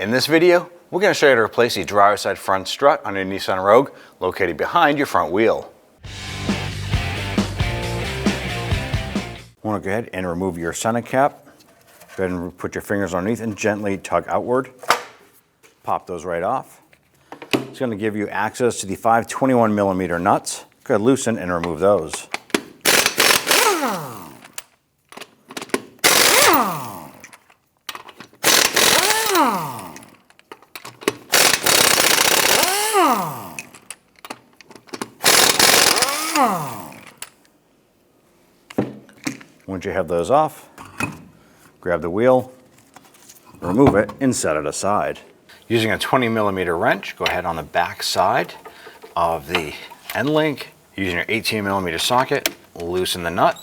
In this video, we're going to show you how to replace the driver's side front strut on your Nissan Rogue located behind your front wheel. Want to go ahead and remove your center cap. Go ahead and put your fingers underneath and gently tug outward. Pop those right off. It's going to give you access to the 521mm nuts. Go ahead, loosen and remove those. Once you have those off, grab the wheel, remove it, and set it aside. Using a 20mm wrench, go ahead on the back side of the end link. Using your 18mm socket, loosen the nut.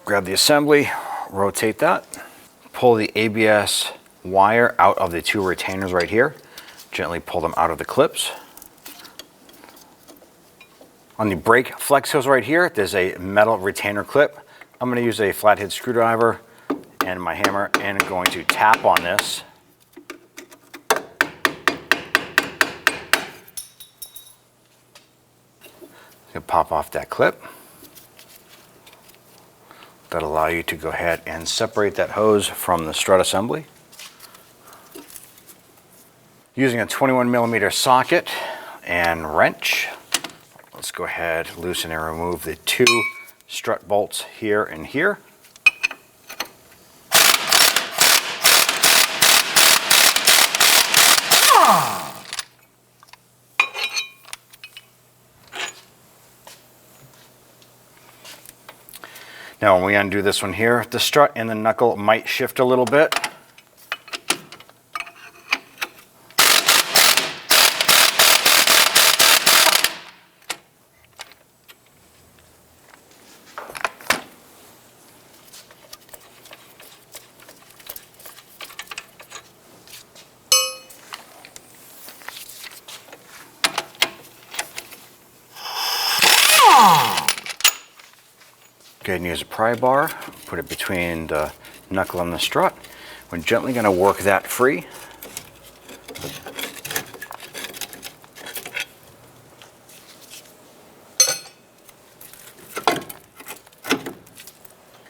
Grab the assembly, rotate that. Pull the ABS wire out of the two retainers right here. Gently pull them out of the clips. On the brake flex hose right here, there's a metal retainer clip. I'm going to use a flathead screwdriver and my hammer and I'm going to tap on this. Pop off that clip. That'll allow you to go ahead and separate that hose from the strut assembly. Using a 21mm socket and wrench, let's go ahead, loosen and remove the two strut bolts here and here. Now when we undo this one here, the strut and the knuckle might shift a little bit. Go ahead and use a pry bar, put it between the knuckle and the strut. We're gently going to work that free.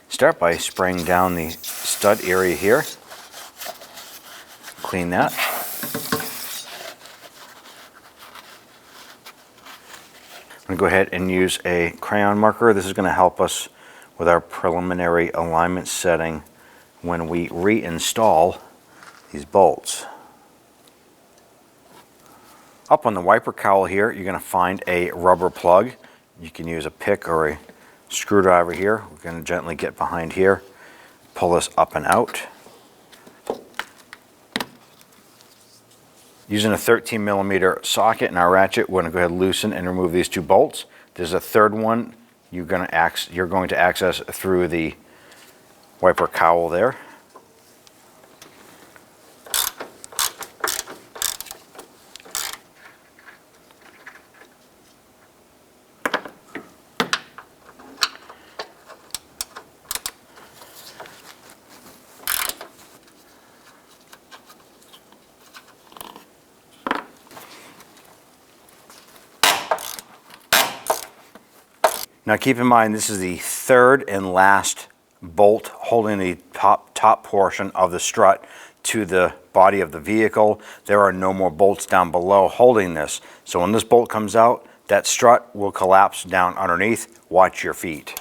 Start by spraying down the stud area here. Clean that. I'm going to go ahead and use a crayon marker. This is going to help us with our preliminary alignment setting when we reinstall these bolts. Up on the wiper cowl here, you're going to find a rubber plug. You can use a pick or a screwdriver here. We're going to gently get behind here, pull this up and out. Using a 13mm socket and our ratchet, we're going to go ahead and loosen and remove these two bolts. There's a third one you're going to access through the wiper cowl there. Now keep in mind, this is the third and last bolt holding the top portion of the strut to the body of the vehicle. There are no more bolts down below holding this. So when this bolt comes out, that strut will collapse down underneath. Watch your feet.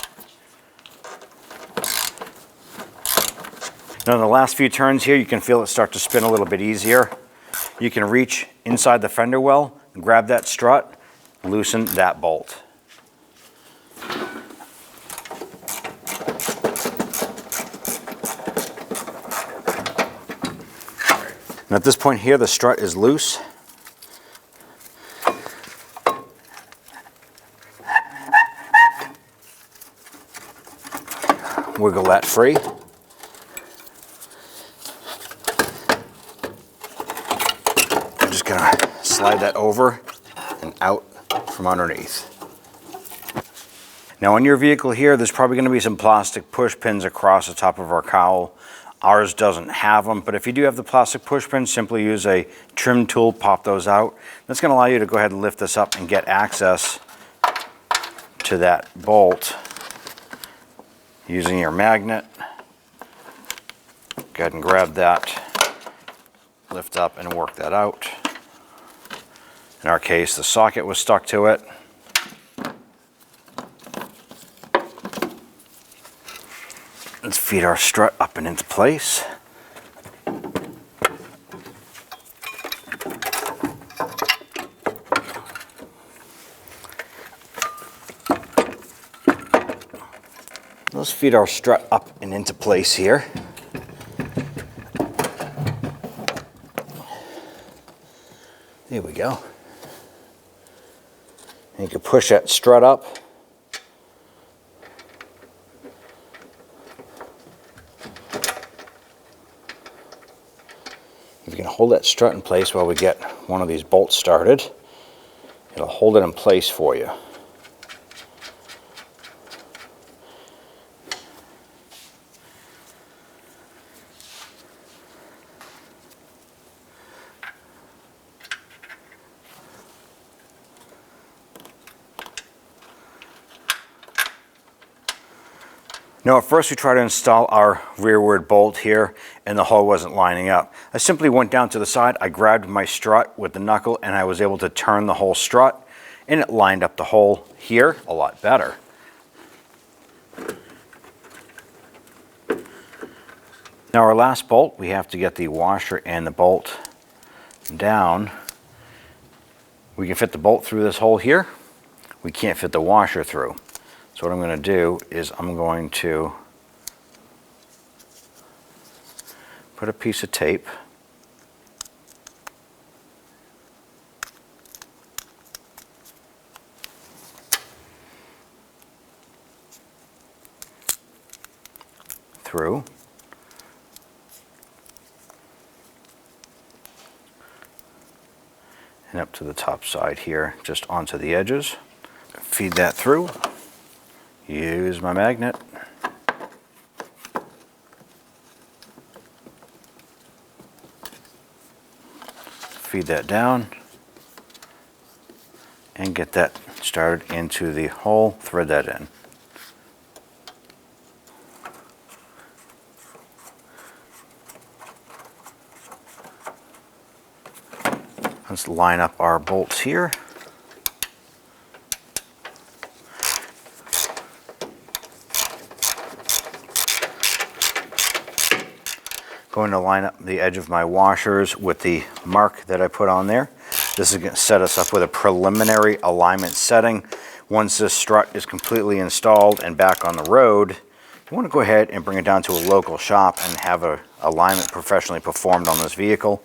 Now in the last few turns here, you can feel it start to spin a little bit easier. You can reach inside the fender well, grab that strut, loosen that bolt. And at this point here, the strut is loose. Wiggle that free. I'm just gonna slide that over and out from underneath. Now on your vehicle here, there's probably going to be some plastic push pins across the top of our cowl. Ours doesn't have them, but if you do have the plastic push pins, simply use a trim tool, pop those out. That's going to allow you to go ahead and lift this up and get access to that bolt using your magnet. Go ahead and grab that, lift up and work that out. In our case, the socket was stuck to it. Let's feed our strut up and into place. Let's feed our strut up and into place here. There we go. And you can push that strut up. If you can hold that strut in place while we get one of these bolts started, it'll hold it in place for you. Now at first we tried to install our rearward bolt here and the hole wasn't lining up. I simply went down to the side, I grabbed my strut with the knuckle and I was able to turn the whole strut and it lined up the hole here a lot better. Now our last bolt, we have to get the washer and the bolt down. We can fit the bolt through this hole here. We can't fit the washer through. So what I'm going to do is I'm going to put a piece of tape through and up to the top side here, just onto the edges. Feed that through. Use my magnet. Feed that down and get that started into the hole, thread that in. Let's line up our bolts here. Going to line up the edge of my washers with the mark that I put on there. This is going to set us up with a preliminary alignment setting. Once this strut is completely installed and back on the road, you want to go ahead and bring it down to a local shop and have an alignment professionally performed on this vehicle.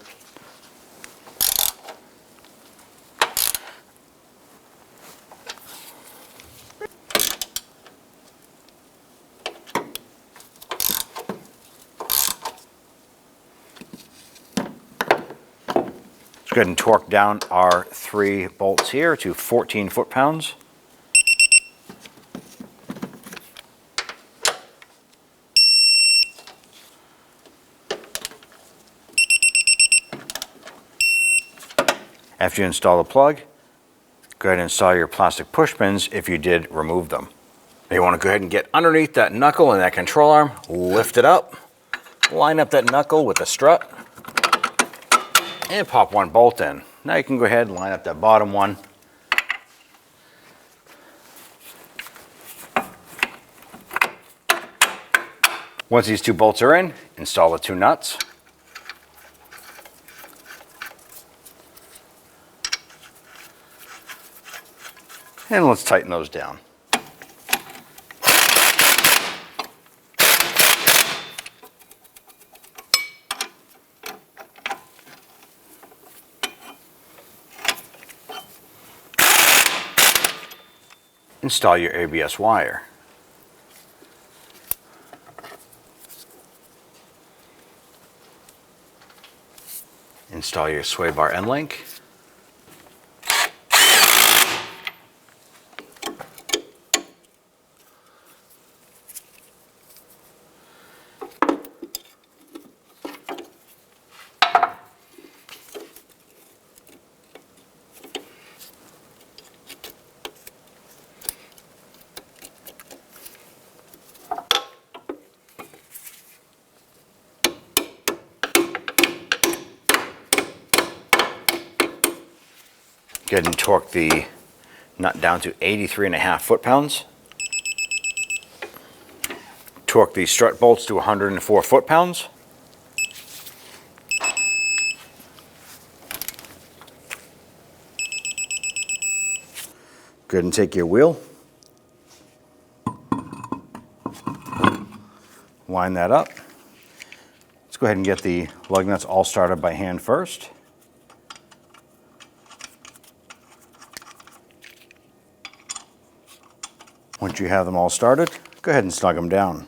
Go ahead and torque down our 3 bolts here to 14 foot-pounds. After you install the plug, go ahead and install your plastic push pins if you did remove them. Now you want to go ahead and get underneath that knuckle and that control arm, lift it up, line up that knuckle with the strut, and pop one bolt in. Now you can go ahead and line up that bottom one. Once these 2 bolts are in, install the 2 nuts. And let's tighten those down. Install your ABS wire. Install your sway bar end link. Go ahead and torque the nut down to 83.5 foot-pounds. Torque the strut bolts to 104 foot-pounds. Go ahead and take your wheel, wind that up. Let's go ahead and get the lug nuts all started by hand first. Once you have them all started, go ahead and snug them down.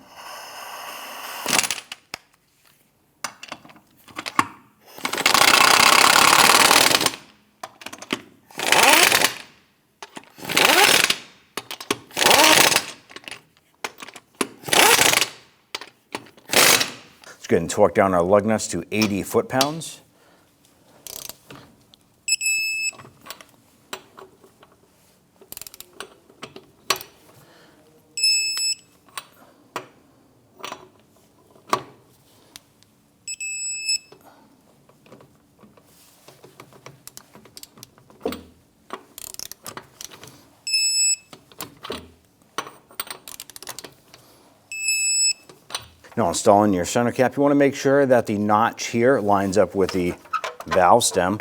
Let's go ahead and torque down our lug nuts to 80 foot-pounds. Now, installing your center cap, you want to make sure that the notch here lines up with the valve stem.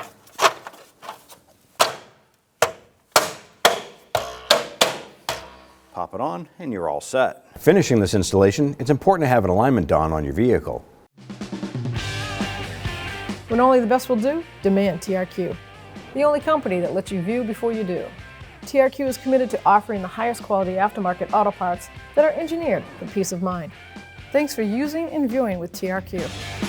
Pop it on and you're all set. Finishing this installation, it's important to have an alignment done on your vehicle. When only the best will do, demand TRQ. The only company that lets you view before you do. TRQ is committed to offering the highest quality aftermarket auto parts that are engineered for peace of mind. Thanks for using and viewing with TRQ.